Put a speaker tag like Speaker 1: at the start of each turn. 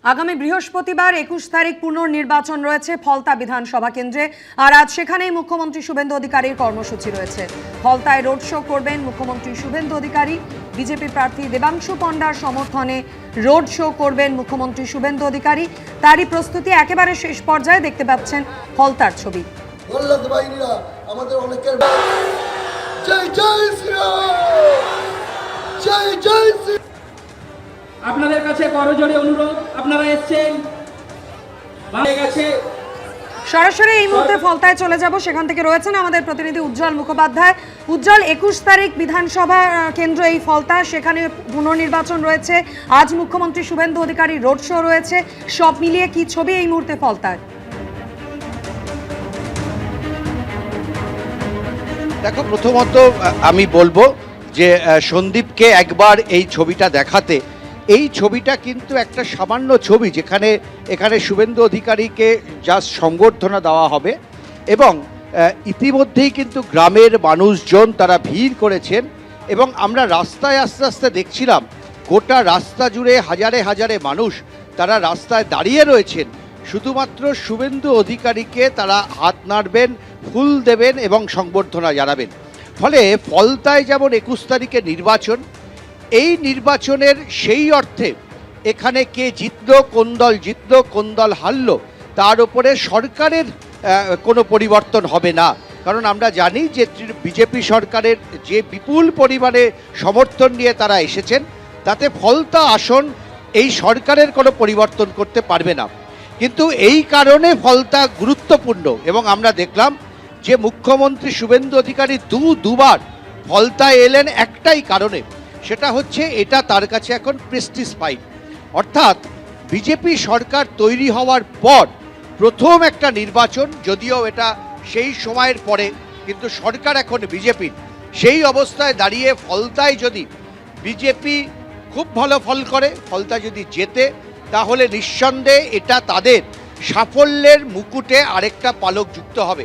Speaker 1: আগামী বৃহস্পতিবার ২১ তারিখ পুনর্নির্বাচন রয়েছে ফলতা বিধানসভা কেন্দ্রে। আর আজ সেখানেই মুখ্যমন্ত্রী শুভেন্দু অধিকারীর কর্মসূচি রয়েছে। ফলতায় রোড শো করবেন মুখ্যমন্ত্রী শুভেন্দু অধিকারী। বিজেপি প্রার্থী দেবাংশু পণ্ডার সমর্থনে রোড শো করবেন মুখ্যমন্ত্রী শুভেন্দু অধিকারী। তারই প্রস্তুতি একেবারে শেষ পর্যায়ে দেখতে পাচ্ছেন ফলতার ছবি।
Speaker 2: আমাদের অনেকের জয় জয় শ্রীরাম, জয় জয় শ্রী।
Speaker 3: আপনাদের কাছে করজোড়ে অনুরোধ, আপনারা এসেছেন
Speaker 1: সরাসরি এই মুহূর্তে ফলতায় চলে যাব। সেখান থেকে রয়েছেন আমাদের প্রতিনিধি উজ্জ্বল মুখোপাধ্যায়। উজ্জ্বল, ২১ তারিখ বিধানসভা কেন্দ্র এই ফলতা, সেখানে পুনর্নির্বাচন রয়েছে। আজ মুখ্যমন্ত্রী শুভেন্দু অধিকারী রোড শো রয়েছে। সব মিলিয়ে কি ছবি এই মুহূর্তে ফলতায়?
Speaker 4: দেখো, প্রথমত আমি বলবো যে সন্দীপকে একবার এই ছবিটা দেখাতে। এই ছবিটা কিন্তু একটা সামান্য ছবি, যেখানে এখানে শুভেন্দু অধিকারীকে জাস্ট সংবর্ধনা দেওয়া হবে এবং ইতিমধ্যেই কিন্তু গ্রামের মানুষজন তারা ভিড় করেছেন এবং আমরা রাস্তায় আস্তে আস্তে দেখছিলাম গোটা রাস্তা জুড়ে হাজারে হাজারে মানুষ তারা রাস্তায় দাঁড়িয়ে রয়েছেন। শুধুমাত্র শুভেন্দু অধিকারীকে তারা হাত নাড়বেন, ফুল দেবেন এবং সংবর্ধনা জানাবেন। ফলে ফলতায় যেমন ২১ তারিখে নির্বাচন, এই নির্বাচনের সেই অর্থে এখানে কে জিতলো, কোন দল জিতলো, কোন দল হারলো, তার উপরে সরকারের কোনো পরিবর্তন হবে না। কারণ আমরা জানি যে বিজেপি সরকারের যে বিপুল পরিমাণে সমর্থন নিয়ে তারা এসেছেন, তাতে ফলতা আসন এই সরকারের কোনো পরিবর্তন করতে পারবে না। কিন্তু এই কারণে ফলতা গুরুত্বপূর্ণ এবং আমরা দেখলাম যে মুখ্যমন্ত্রী শুভেন্দু অধিকারী দুবার ফলতায় এলেন একটাই কারণে, সেটা হচ্ছে এটা তার কাছে এখন প্রেস্টিজ ফাইট। অর্থাৎ বিজেপি সরকার তৈরি হওয়ার পর প্রথম একটা নির্বাচন, যদিও এটা সেই সময়ের পরে, কিন্তু সরকার এখন বিজেপির। সেই অবস্থায় দাঁড়িয়ে ফলতায় যদি বিজেপি খুব ভালো ফল করে, ফলতা যদি জেতে, তাহলে নিঃসন্দেহে এটা তাদের সাফল্যের মুকুটে আরেকটা পালক যুক্ত হবে।